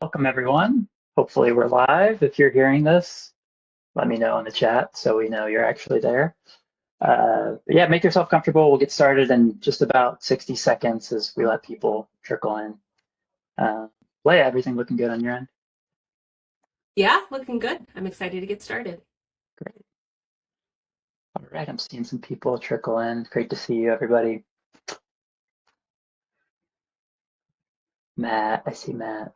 Welcome, everyone. Hopefully we're live. If you're hearing this, let me know in the chat so we know you're actually there. Yeah, make yourself comfortable. We'll get started in just about 60 seconds as we let people trickle in. Leah, everything looking good on your end? Yeah, looking good. I'm excited to get started. Great. All right, I'm seeing some people trickle in. Great to see you, everybody. Matt, I see Matt.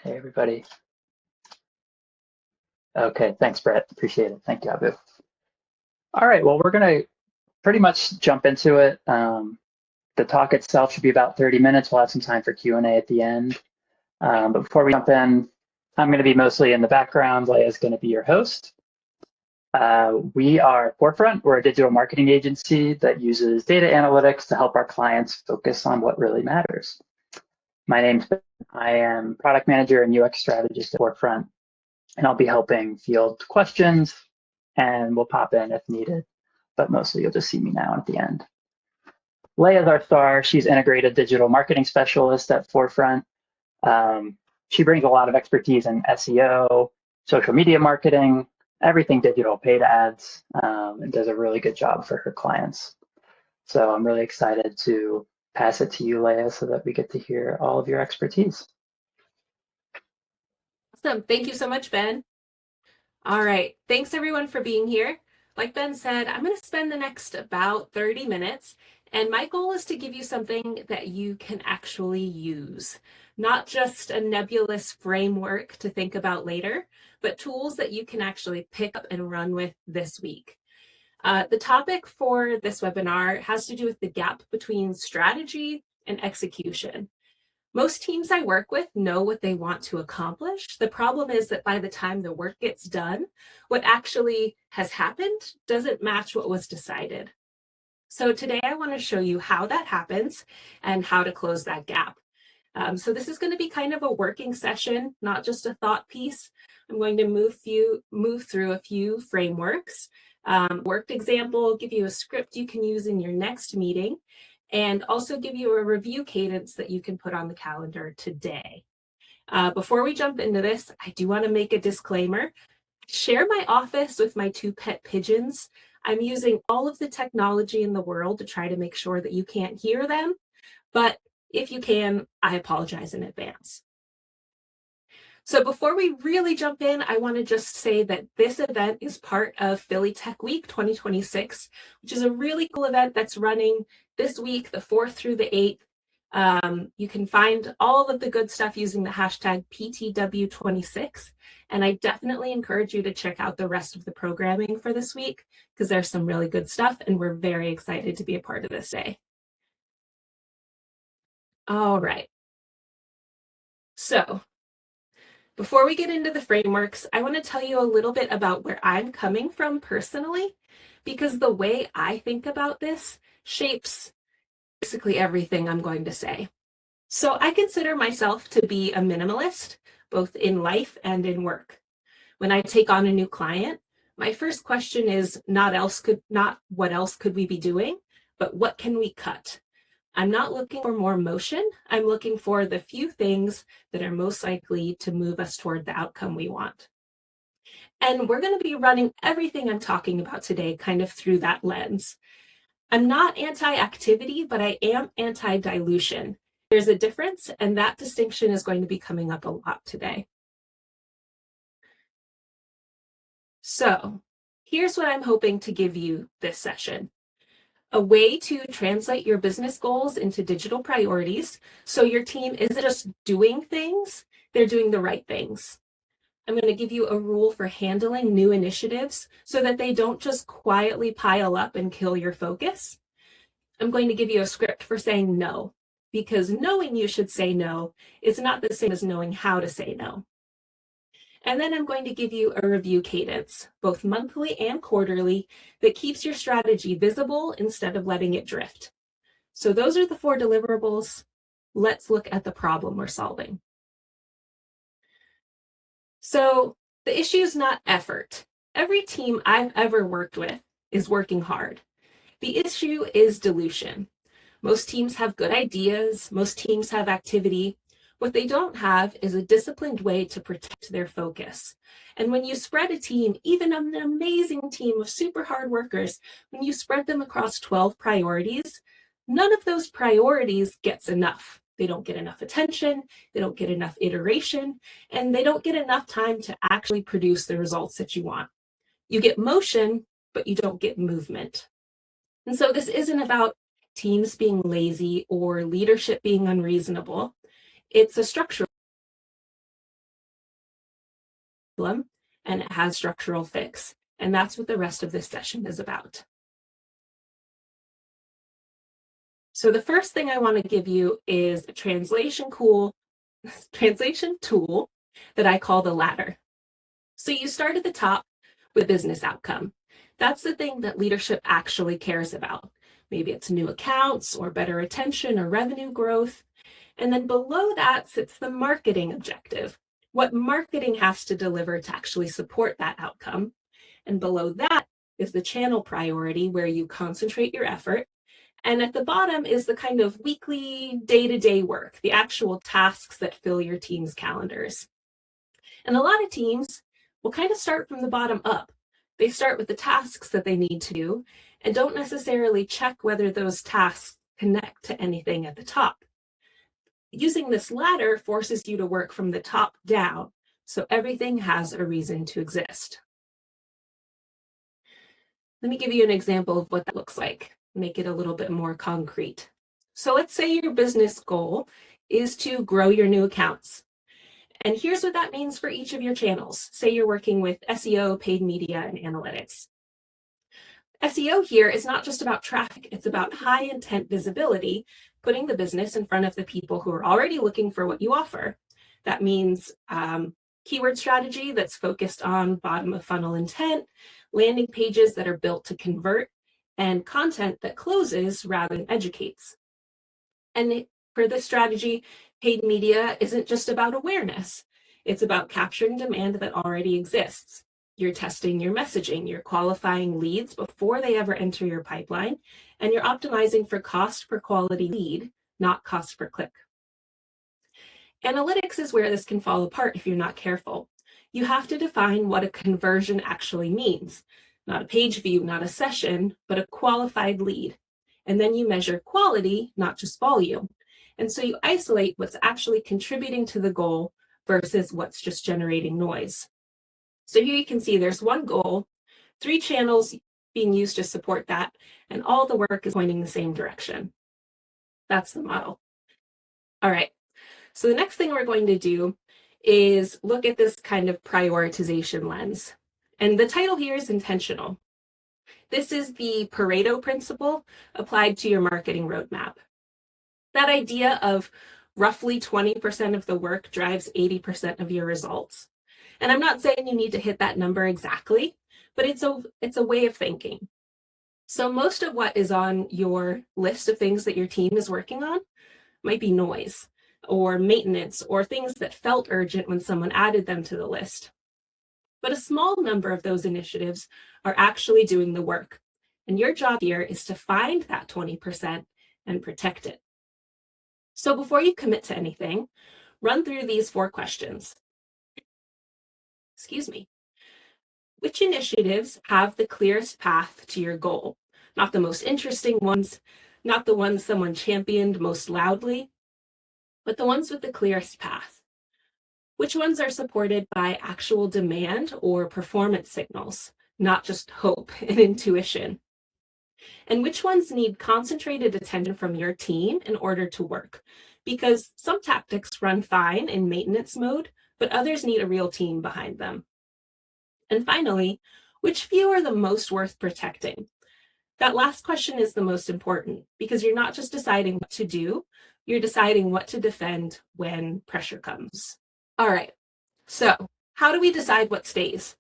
Hey, everybody. Okay, thanks, Brett. Appreciate it. Thank you, Abu. All right, well, we're going to pretty much jump into it. The talk itself should be about 30 minutes. We'll have some time for Q&A at the end. But before we jump in, I'm going to be mostly in the background. Leah's going to be your host. We are FourFront. We're a digital marketing agency that uses data analytics to help our clients focus on what really matters. My name's Ben. I am product manager and UX strategist at FourFront, and I'll be helping field questions, and we'll pop in if needed. But mostly you'll just see me now at the end. Leah's our star. She's integrated digital marketing specialist at FourFront. She brings a lot of expertise in SEO, social media marketing, everything digital, paid ads, and does a really good job for her clients. So I'm really excited to pass it to you, Leah, so that we get to hear all of your expertise. Awesome. Thank you so much, Ben. All right. Thanks, everyone, for being here. Like Ben said, I'm going to spend the next about 30 minutes, and my goal is to give you something that you can actually use, not just a nebulous framework to think about later, but tools that you can actually pick up and run with this week. The topic for this webinar has to do with the gap between strategy and execution. Most teams I work with know what they want to accomplish. The problem is that by the time the work gets done, what actually has happened doesn't match what was decided. So today I want to show you how that happens and how to close that gap. So this is going to be kind of a working session, not just a thought piece. I'm going to move through a few frameworks, worked example, give you a script you can use in your next meeting, and also give you a review cadence that you can put on the calendar today. Before we jump into this, I do want to make a disclaimer. Share my office with my two pet pigeons. I'm using all of the technology in the world to try to make sure that you can't hear them, but if you can, I apologize in advance. So before we really jump in, I want to just say that this event is part of Philly Tech Week 2026, which is a really cool event that's running this week, the 4th through the 8th. You can find all of the good stuff using the hashtag PTW26. And I definitely encourage you to check out the rest of the programming for this week because there's some really good stuff and we're very excited to be a part of this day. All right. So before we get into the frameworks, I want to tell you a little bit about where I'm coming from personally, because the way I think about this shapes basically everything I'm going to say. So I consider myself to be a minimalist, both in life and in work. When I take on a new client, my first question is not what else could we be doing, but what can we cut? I'm not looking for more motion. I'm looking for the few things that are most likely to move us toward the outcome we want. And we're going to be running everything I'm talking about today kind of through that lens. I'm not anti-activity, but I am anti-dilution. There's a difference, and that distinction is going to be coming up a lot today. So here's what I'm hoping to give you this session. A way to translate your business goals into digital priorities so your team isn't just doing things, they're doing the right things. I'm going to give you a rule for handling new initiatives so that they don't just quietly pile up and kill your focus. I'm going to give you a script for saying no, because knowing you should say no is not the same as knowing how to say no. And then I'm going to give you a review cadence, both monthly and quarterly, that keeps your strategy visible instead of letting it drift. So those are the 4 deliverables. Let's look at the problem we're solving. So the issue is not effort. Every team I've ever worked with is working hard. The issue is dilution. Most teams have good ideas. Most teams have activity. What they don't have is a disciplined way to protect their focus. And when you spread a team, even an amazing team of super hard workers, when you spread them across 12 priorities, none of those priorities gets enough. They don't get enough attention, they don't get enough iteration, and they don't get enough time to actually produce the results that you want. You get motion, but you don't get movement. And so this isn't about teams being lazy or leadership being unreasonable. It's a structural problem, and it has structural fix. And that's what the rest of this session is about. So the first thing I want to give you is a translation tool that I call the ladder. So you start at the top with business outcome. That's the thing that leadership actually cares about. Maybe it's new accounts or better retention or revenue growth. And then below that sits the marketing objective, what marketing has to deliver to actually support that outcome. And below that is the channel priority where you concentrate your effort. And at the bottom is the kind of weekly, day-to-day work, the actual tasks that fill your team's calendars. And a lot of teams will kind of start from the bottom up. They start with the tasks that they need to do and don't necessarily check whether those tasks connect to anything at the top. Using this ladder forces you to work from the top down, so everything has a reason to exist. Let me give you an example of what that looks like, make it a little bit more concrete. So let's say your business goal is to grow your new accounts. And here's what that means for each of your channels. Say you're working with SEO, paid media, and analytics. SEO here is not just about traffic, it's about high intent visibility, putting the business in front of the people who are already looking for what you offer. That means keyword strategy that's focused on bottom of funnel intent, landing pages that are built to convert, and content that closes rather than educates. And for this strategy, paid media isn't just about awareness. It's about capturing demand that already exists. You're testing your messaging, you're qualifying leads before they ever enter your pipeline, and you're optimizing for cost per quality lead, not cost per click. Analytics is where this can fall apart if you're not careful. You have to define what a conversion actually means. Not a page view, not a session, but a qualified lead. And then you measure quality, not just volume. And so you isolate what's actually contributing to the goal versus what's just generating noise. So here you can see there's one goal, 3 channels being used to support that, and all the work is pointing the same direction. That's the model. All right, so the next thing we're going to do is look at this kind of prioritization lens. And the title here is intentional. This is the Pareto principle applied to your marketing roadmap. That idea of roughly 20% of the work drives 80% of your results. And I'm not saying you need to hit that number exactly, but it's a way of thinking. So most of what is on your list of things that your team is working on might be noise or maintenance or things that felt urgent when someone added them to the list. But a small number of those initiatives are actually doing the work. And your job here is to find that 20% and protect it. So before you commit to anything, run through these 4 questions. Excuse me. Which initiatives have the clearest path to your goal? Not the most interesting ones, not the ones someone championed most loudly, but the ones with the clearest path. Which ones are supported by actual demand or performance signals, not just hope and intuition? And which ones need concentrated attention from your team in order to work? Because some tactics run fine in maintenance mode, but others need a real team behind them. And finally, which few are the most worth protecting? That last question is the most important because you're not just deciding what to do, you're deciding what to defend when pressure comes. All right, so how do we decide what stays?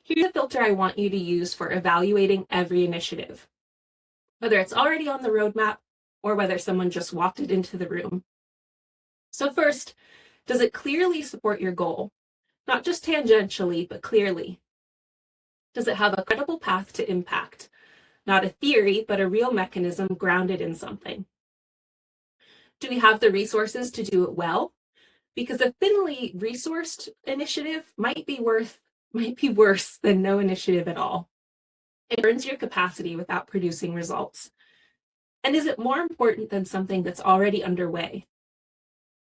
Here's a filter I want you to use for evaluating every initiative, whether it's already on the roadmap or whether someone just walked it into the room. So first, does it clearly support your goal? Not just tangentially, but clearly. Does it have a credible path to impact? Not a theory, but a real mechanism grounded in something. Do we have the resources to do it well? because a thinly resourced initiative might be worse than no initiative at all. It burns your capacity without producing results. And is it more important than something that's already underway?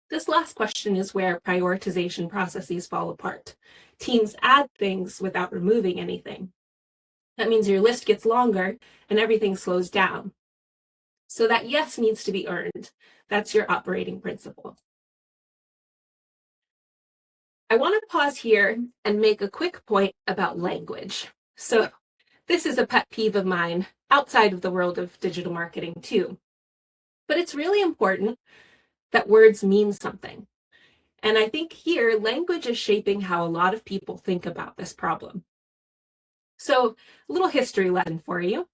This last question is where prioritization processes fall apart. Teams add things without removing anything. That means your list gets longer and everything slows down. So that yes needs to be earned. That's your operating principle. I want to pause here and make a quick point about language. So this is a pet peeve of mine outside of the world of digital marketing too. But it's really important that words mean something. And I think here, language is shaping how a lot of people think about this problem. So a little history lesson for you.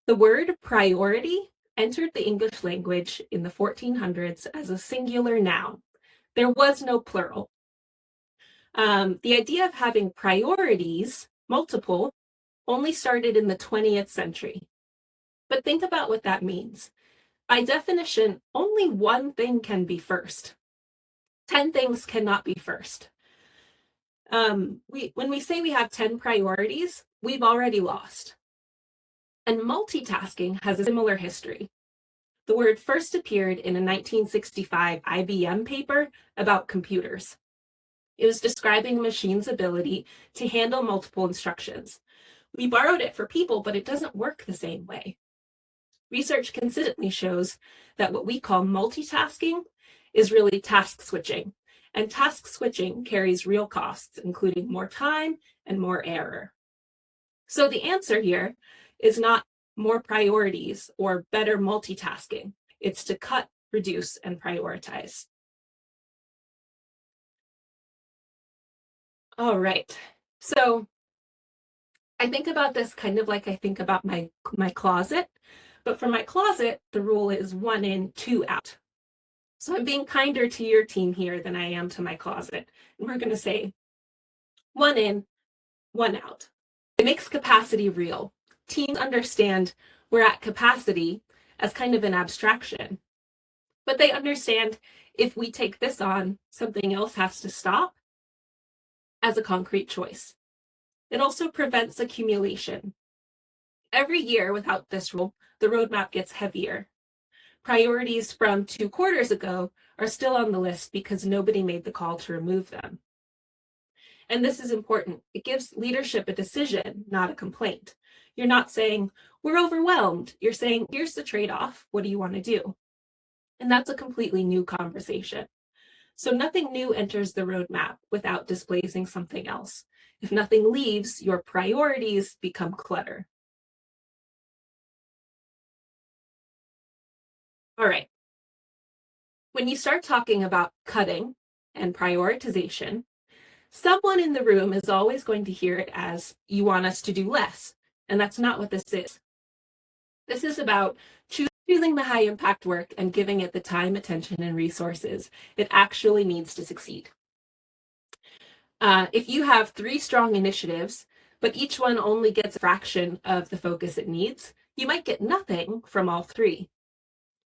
The word priority entered the English language in the 1400s as a singular noun. There was no plural. The idea of having priorities, multiple, only started in the 20th century. But think about what that means. By definition, only one thing can be first. 10 things cannot be first. When we say we have 10 priorities, we've already lost. And multitasking has a similar history. The word first appeared in a 1965 IBM paper about computers. It was describing a machine's ability to handle multiple instructions. We borrowed it for people, but it doesn't work the same way. Research consistently shows that what we call multitasking is really task switching, and task switching carries real costs, including more time and more error. So the answer here is not more priorities or better multitasking. It's to cut, reduce, and prioritize. All right, so I think about this kind of like I think about my closet, but for my closet, the rule is 1 in, 2 out. So I'm being kinder to your team here than I am to my closet. And we're going to say 1 in, 1 out. It makes capacity real. Teams understand we're at capacity as kind of an abstraction, but they understand if we take this on, something else has to stop as a concrete choice. It also prevents accumulation. Every year without this rule, the roadmap gets heavier. Priorities from 2 quarters ago are still on the list because nobody made the call to remove them. And this is important. It gives leadership a decision, not a complaint. You're not saying, we're overwhelmed. You're saying, here's the trade-off. What do you want to do? And that's a completely new conversation. So nothing new enters the roadmap without displacing something else. If nothing leaves, your priorities become clutter. All right. When you start talking about cutting and prioritization, someone in the room is always going to hear it as, you want us to do less. And that's not what this is. This is about choosing the high impact work and giving it the time, attention, and resources it actually needs to succeed. If you have 3 strong initiatives, but each one only gets a fraction of the focus it needs, you might get nothing from all 3.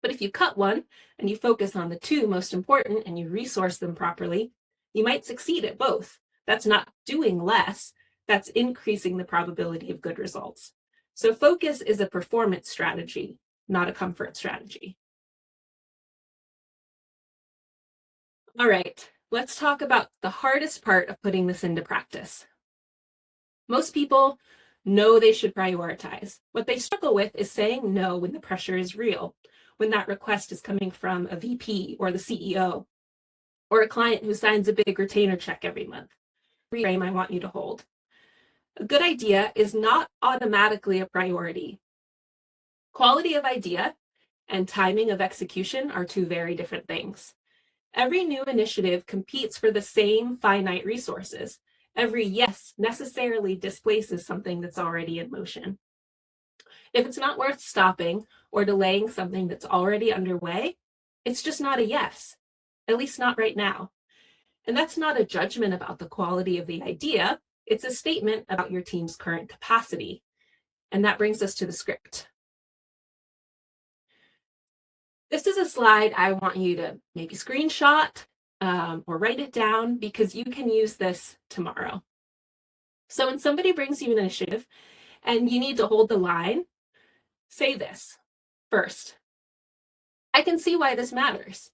But if you cut one and you focus on the 2 most important and you resource them properly, you might succeed at both. That's not doing less, that's increasing the probability of good results. So focus is a performance strategy, not a comfort strategy. All right, let's talk about the hardest part of putting this into practice. Most people know they should prioritize. What they struggle with is saying no when the pressure is real, when that request is coming from a VP or the CEO, or a client who signs a big retainer check every month. Reframe I want you to hold. A good idea is not automatically a priority. Quality of idea and timing of execution are 2 very different things. Every new initiative competes for the same finite resources. Every yes necessarily displaces something that's already in motion. If it's not worth stopping or delaying something that's already underway, it's just not a yes, at least not right now. And that's not a judgment about the quality of the idea. It's a statement about your team's current capacity. And that brings us to the script. This is a slide I want you to maybe screenshot or write it down because you can use this tomorrow. So when somebody brings you an initiative and you need to hold the line, say this first. I can see why this matters.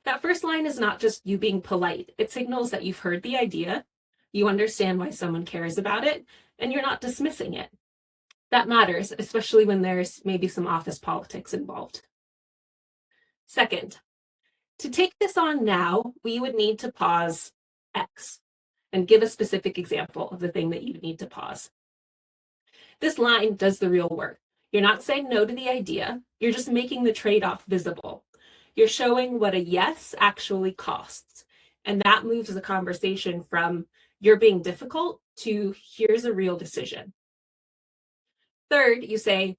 That first line is not just you being polite. It signals that you've heard the idea, you understand why someone cares about it, and you're not dismissing it. That matters, especially when there's maybe some office politics involved. Second, to take this on now, we would need to pause X and give a specific example of the thing that you need to pause. This line does the real work. You're not saying no to the idea. You're just making the trade-off visible. You're showing what a yes actually costs. And that moves the conversation from you're being difficult to here's a real decision. Third, you say,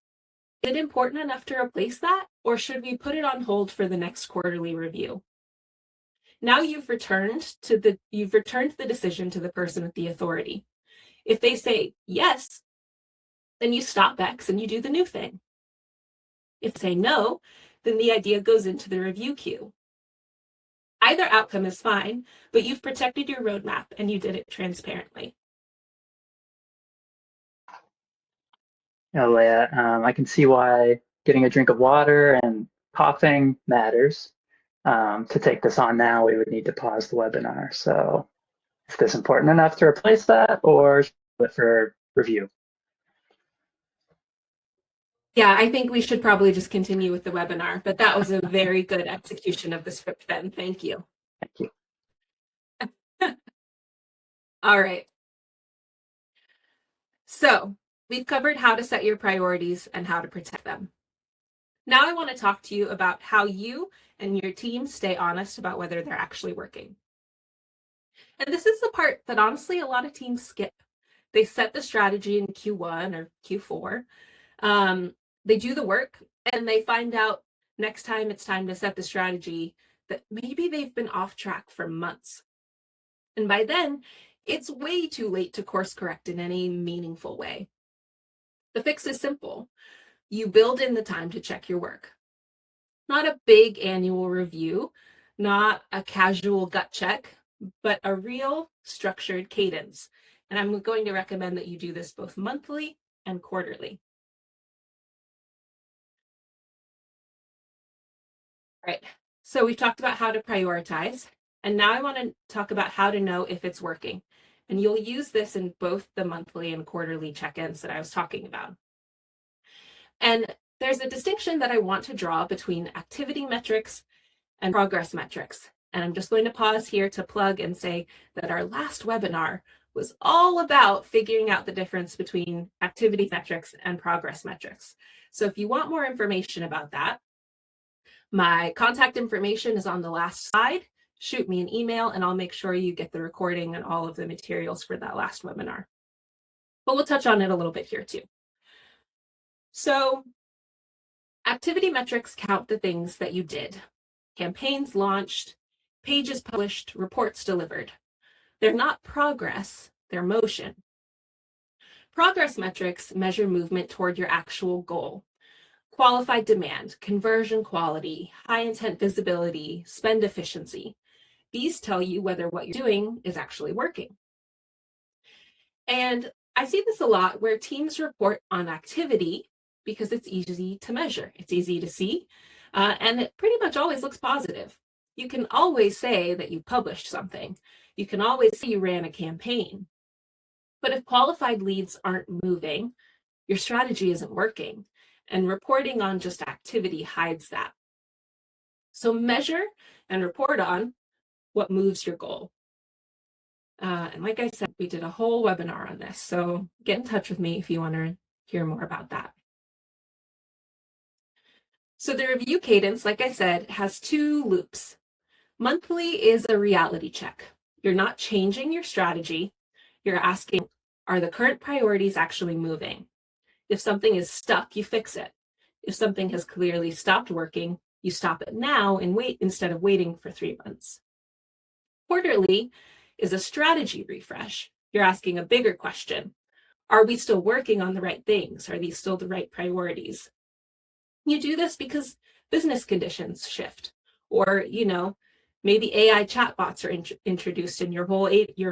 is it important enough to replace that? Or should we put it on hold for the next quarterly review? Now you've returned the decision to the person with the authority. If they say yes, then you stop X and you do the new thing. If they say no, then the idea goes into the review queue. Either outcome is fine, but you've protected your roadmap and you did it transparently. Leah, I can see why getting a drink of water and coughing matters. To take this on now, we would need to pause the webinar. So is this important enough to replace that or for review? Yeah, I think we should probably just continue with the webinar, but that was a very good execution of the script, Ben. Thank you. Thank you. All right. So we've covered how to set your priorities and how to protect them. Now I want to talk to you about how you and your team stay honest about whether they're actually working. And this is the part that honestly a lot of teams skip. They set the strategy in Q1 or Q4. They do the work and they find out next time it's time to set the strategy that maybe they've been off track for months. And by then, it's way too late to course correct in any meaningful way. The fix is simple. You build in the time to check your work. Not a big annual review, not a casual gut check, but a real structured cadence. And I'm going to recommend that you do this both monthly and quarterly. All right, so we've talked about how to prioritize, and now I want to talk about how to know if it's working. And you'll use this in both the monthly and quarterly check-ins that I was talking about. And there's a distinction that I want to draw between activity metrics and progress metrics. And I'm just going to pause here to plug and say that our last webinar was all about figuring out the difference between activity metrics and progress metrics. So if you want more information about that, my contact information is on the last slide. Shoot me an email and I'll make sure you get the recording and all of the materials for that last webinar. But we'll touch on it a little bit here too. So activity metrics count the things that you did. Campaigns launched, pages published, reports delivered. They're not progress, they're motion. Progress metrics measure movement toward your actual goal. Qualified demand, conversion quality, high intent visibility, spend efficiency. These tell you whether what you're doing is actually working. And I see this a lot where teams report on activity because it's easy to measure. It's easy to see, and it pretty much always looks positive. You can always say that you published something. You can always say you ran a campaign. But if qualified leads aren't moving, your strategy isn't working. And reporting on just activity hides that. So measure and report on what moves your goal. And like I said, we did a whole webinar on this. So get in touch with me if you want to hear more about that. So the review cadence, like I said, has 2 loops. Monthly is a reality check. You're not changing your strategy. You're asking, are the current priorities actually moving? If something is stuck, you fix it. If something has clearly stopped working, you stop it now and wait instead of waiting for 3 months. Quarterly is a strategy refresh. You're asking a bigger question. Are we still working on the right things? Are these still the right priorities? You do this because business conditions shift, or, Maybe AI chatbots are introduced and your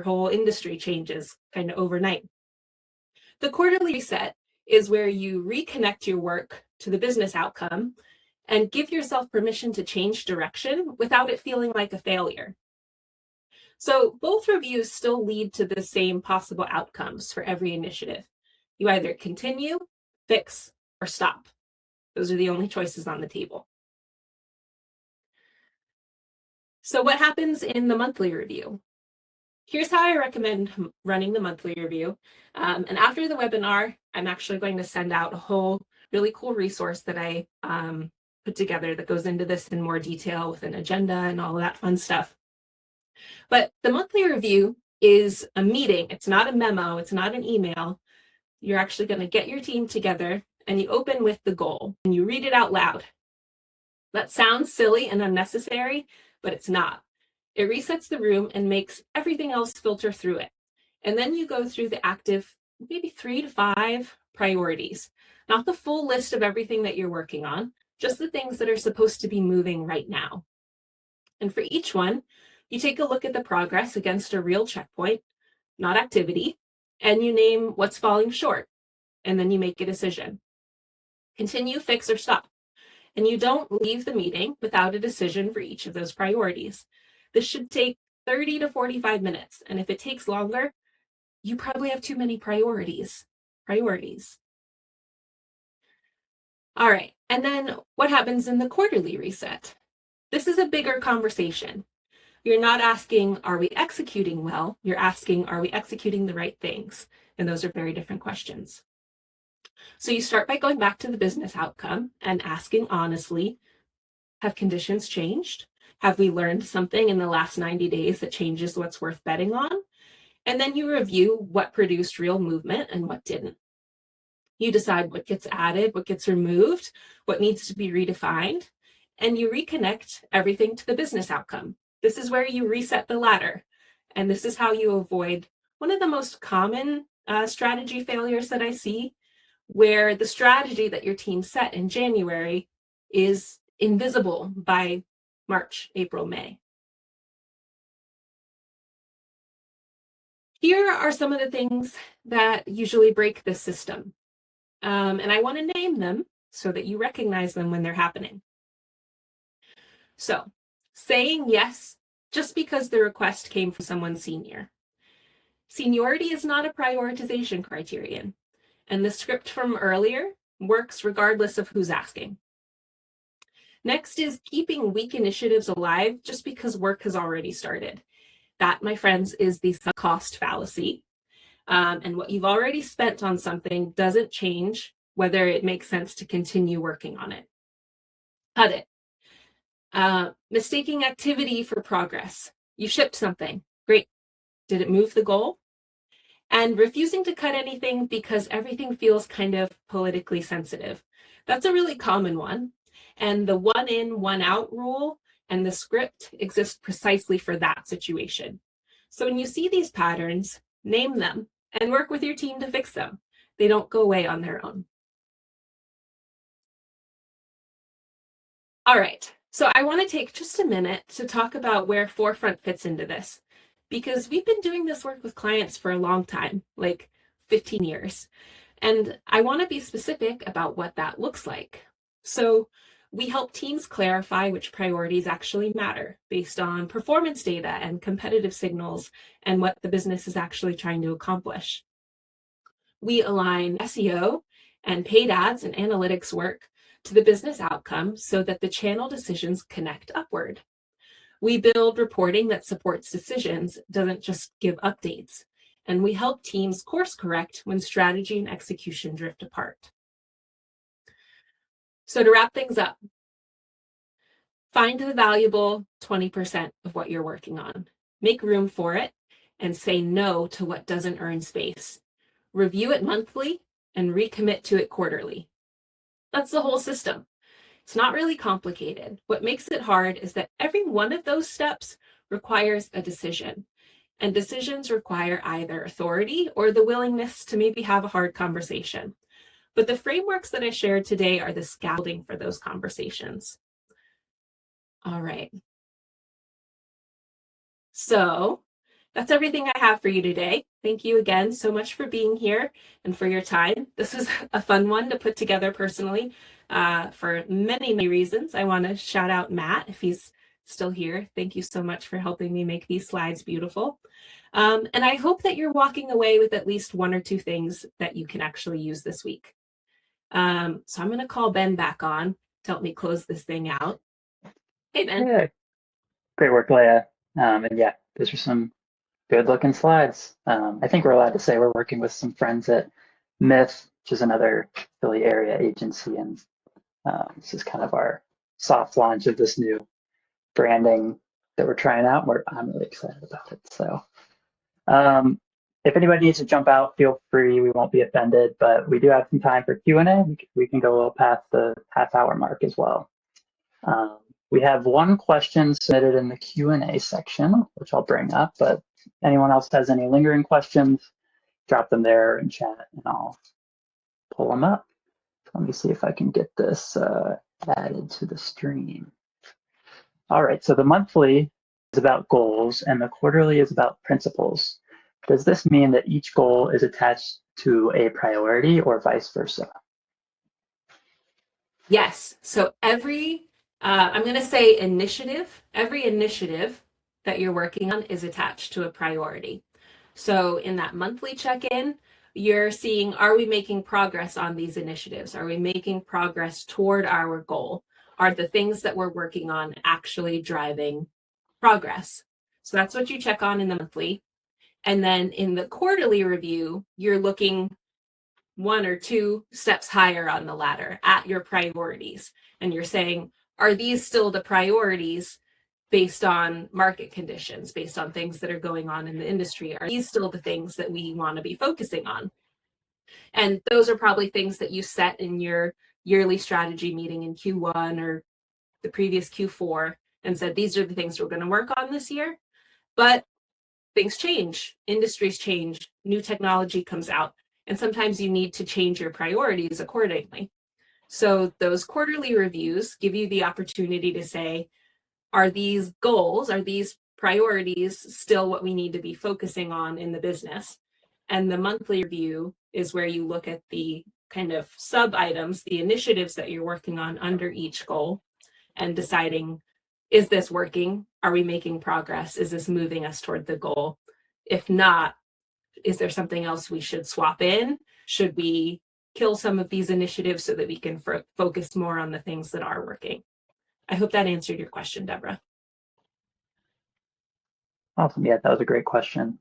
whole industry changes kind of overnight. The quarterly reset is where you reconnect your work to the business outcome and give yourself permission to change direction without it feeling like a failure. So both reviews still lead to the same possible outcomes for every initiative. You either continue, fix, or stop. Those are the only choices on the table. So what happens in the monthly review? Here's how I recommend running the monthly review. And after the webinar, I'm actually going to send out a whole really cool resource that I put together that goes into this in more detail with an agenda and all of that fun stuff. But the monthly review is a meeting. It's not a memo. It's not an email. You're actually going to get your team together and you open with the goal and you read it out loud. That sounds silly and unnecessary, but it's not. It resets the room and makes everything else filter through it. And then you go through the active, maybe 3 to 5 priorities, not the full list of everything that you're working on, just the things that are supposed to be moving right now. And for each one, you take a look at the progress against a real checkpoint, not activity, and you name what's falling short, and then you make a decision. Continue, fix, or stop. And you don't leave the meeting without a decision for each of those priorities. This should take 30 to 45 minutes. And if it takes longer, you probably have too many priorities. All right. And then what happens in the quarterly reset? This is a bigger conversation. You're not asking, are we executing well? You're asking, are we executing the right things? And those are very different questions. So you start by going back to the business outcome and asking honestly, have conditions changed? Have we learned something in the last 90 days that changes what's worth betting on? And then you review what produced real movement and what didn't. You decide what gets added, what gets removed, what needs to be redefined, and you reconnect everything to the business outcome. This is where you reset the ladder. And this is how you avoid one of the most common strategy failures that I see, where the strategy that your team set in January is invisible by March, April, May. Here are some of the things that usually break this system. And I want to name them so that you recognize them when they're happening. So, saying yes just because the request came from someone senior. Seniority is not a prioritization criterion, and the script from earlier works regardless of who's asking. Next is keeping weak initiatives alive just because work has already started. That, my friends, is the sunk cost fallacy. And what you've already spent on something doesn't change whether it makes sense to continue working on it. Cut it. Mistaking activity for progress. You shipped something. Great. Did it move the goal? And refusing to cut anything because everything feels kind of politically sensitive. That's a really common one. And the one in, one out rule and the script exist precisely for that situation. So when you see these patterns, name them and work with your team to fix them. They don't go away on their own. All right, so I want to take just a minute to talk about where FourFront fits into this, because we've been doing this work with clients for a long time, like 15 years. And I want to be specific about what that looks like. So we help teams clarify which priorities actually matter based on performance data and competitive signals and what the business is actually trying to accomplish. We align SEO and paid ads and analytics work to the business outcome so that the channel decisions connect upward. We build reporting that supports decisions, doesn't just give updates, and we help teams course correct when strategy and execution drift apart. So to wrap things up, find the valuable 20% of what you're working on, make room for it, and say no to what doesn't earn space. Review it monthly and recommit to it quarterly. That's the whole system. It's not really complicated. What makes it hard is that every one of those steps requires a decision, and decisions require either authority or the willingness to maybe have a hard conversation. But the frameworks that I shared today are the scaffolding for those conversations. All right. So that's everything I have for you today. Thank you again so much for being here and for your time. This was a fun one to put together personally for many, many reasons. I want to shout out Matt if he's still here. Thank you so much for helping me make these slides beautiful. And I hope that you're walking away with at least one or two things that you can actually use this week. So I'm going to call Ben back on to help me close this thing out. Hey, Ben. Yeah, great work, Leah. And yeah, those are some good looking slides. I think we're allowed to say we're working with some friends at Myth, which is another Philly area agency. And this is kind of our soft launch of this new branding that we're trying out. I'm really excited about it. So if anybody needs to jump out, feel free. We won't be offended, but we do have some time for Q&A. We can go a little past the half-hour mark as well. We have one question submitted in the Q&A section, which I'll bring up, but anyone else has any lingering questions, drop them there in chat and I'll pull them up. Let me see if I can get this added to the stream. All right, so the monthly is about goals and the quarterly is about principles. Does this mean that each goal is attached to a priority or vice versa? Yes, so I'm going to say every initiative that you're working on is attached to a priority. So in that monthly check-in, you're seeing, are we making progress on these initiatives? Are we making progress toward our goal? Are the things that we're working on actually driving progress? So that's what you check on in the monthly. And then in the quarterly review, you're looking one or two steps higher on the ladder at your priorities. And you're saying, are these still the priorities based on market conditions, based on things that are going on in the industry? Are these still the things that we want to be focusing on? And those are probably things that you set in your yearly strategy meeting in Q1 or the previous Q4 and said, these are the things we're going to work on this year. But things change, industries change, new technology comes out, and sometimes you need to change your priorities accordingly. So those quarterly reviews give you the opportunity to say, are these goals, are these priorities still what we need to be focusing on in the business? And the monthly review is where you look at the kind of sub items, the initiatives that you're working on under each goal and deciding, is this working? Are we making progress? Is this moving us toward the goal? If not, is there something else we should swap in? Should we kill some of these initiatives so that we can focus more on the things that are working? I hope that answered your question, Deborah. Awesome. Yeah, that was a great question.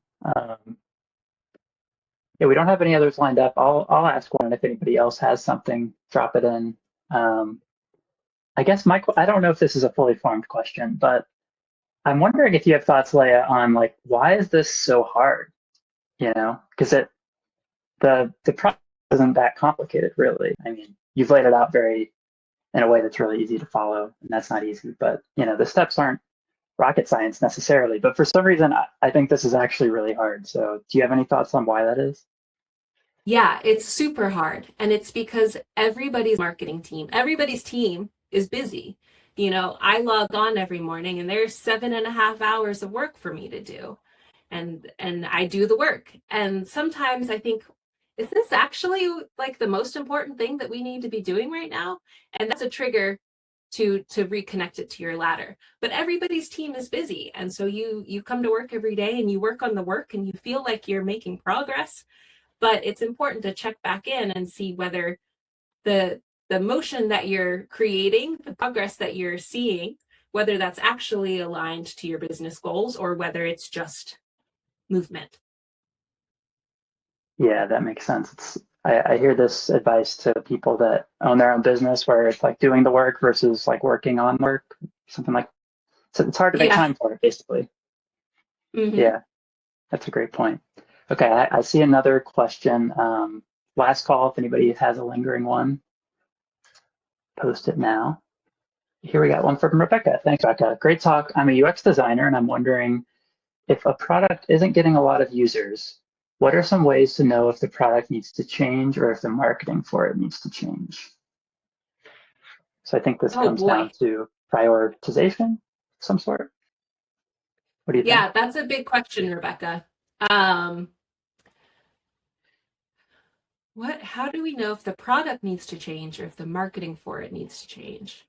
Yeah, we don't have any others lined up. I'll ask one. If anybody else has something, drop it in. I guess I don't know if this is a fully formed question, but I'm wondering if you have thoughts, Leah, on like, why is this so hard? You know, because the process isn't that complicated, really. I mean, you've laid it out in a way that's really easy to follow, and that's not easy. But you know, the steps aren't rocket science necessarily. But for some reason, I think this is actually really hard. So, do you have any thoughts on why that is? Yeah, it's super hard, and it's because everybody's marketing team, everybody's team is busy. You know, I log on every morning, and there's 7.5 hours of work for me to do. And I do the work. And sometimes I think, is this actually like the most important thing that we need to be doing right now? And that's a trigger to reconnect it to your ladder. But everybody's team is busy. And so you come to work every day and you work on the work and you feel like you're making progress. But it's important to check back in and see whether the motion that you're creating, the progress that you're seeing, whether that's actually aligned to your business goals or whether it's just movement. Yeah, that makes sense. I hear this advice to people that own their own business where it's like doing the work versus like working on work, something like, so it's hard to make time for it, basically. Mm-hmm. Yeah, that's a great point. Okay, I see another question. Last call, if anybody has a lingering one, post it now. Here we got one from Rebecca. Thanks, Rebecca. Great talk. I'm a UX designer and I'm wondering if a product isn't getting a lot of users, what are some ways to know if the product needs to change or if the marketing for it needs to change? So I think this comes down to prioritization of some sort. What do you think? Yeah, that's a big question, Rebecca. How do we know if the product needs to change or if the marketing for it needs to change?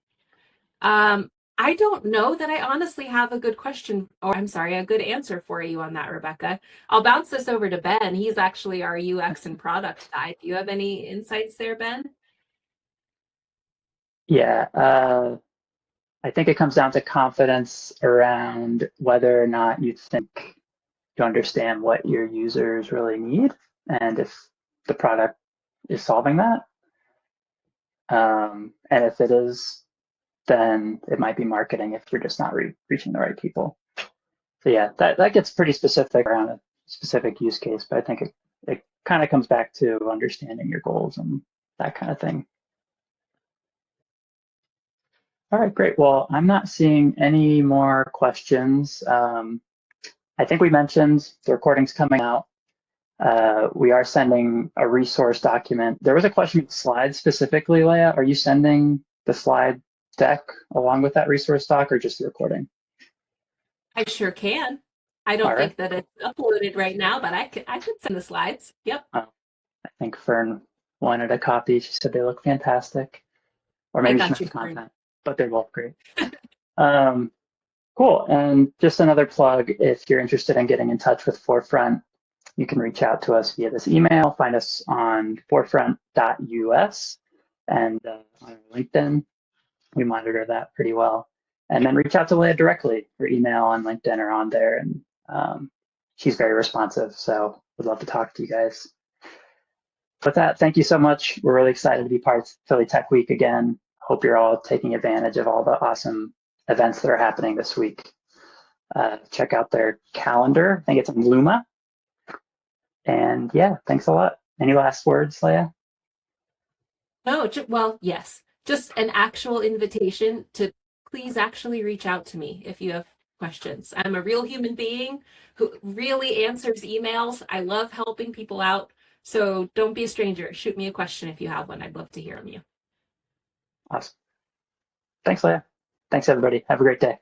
I don't know that I honestly have a good question, or I'm sorry, a good answer for you on that, Rebecca. I'll bounce this over to Ben. He's actually our UX and product guy. Do you have any insights there, Ben? Yeah, I think it comes down to confidence around whether or not you think you understand what your users really need and if the product is solving that. And if it is, then it might be marketing if you're just not reaching the right people. So yeah, that gets pretty specific around a specific use case, but I think it kind of comes back to understanding your goals and that kind of thing. All right, great. Well, I'm not seeing any more questions. I think we mentioned the recording's coming out. We are sending a resource document. There was a question with slides specifically, Leah. Are you sending the slide deck along with that resource doc or just the recording? I sure can. I don't think that it's uploaded right now, but I could send the slides. Yep. I think Fern wanted a copy. She said they look fantastic. Or maybe she meant the content, but they're both great. Cool. And just another plug, if you're interested in getting in touch with FourFront, you can reach out to us via this email. Find us on fourfront.us and on LinkedIn. We monitor that pretty well. And then reach out to Leah directly. Her email on LinkedIn are on there, and she's very responsive. So would love to talk to you guys. With that, thank you so much. We're really excited to be part of Philly Tech Week again. Hope you're all taking advantage of all the awesome events that are happening this week. Check out their calendar. I think it's on Luma. And yeah, thanks a lot. Any last words, Leah? No, well, yes. Just an actual invitation to please actually reach out to me if you have questions. I'm a real human being who really answers emails. I love helping people out. So don't be a stranger. Shoot me a question if you have one. I'd love to hear from you. Awesome. Thanks, Leah. Thanks, everybody. Have a great day.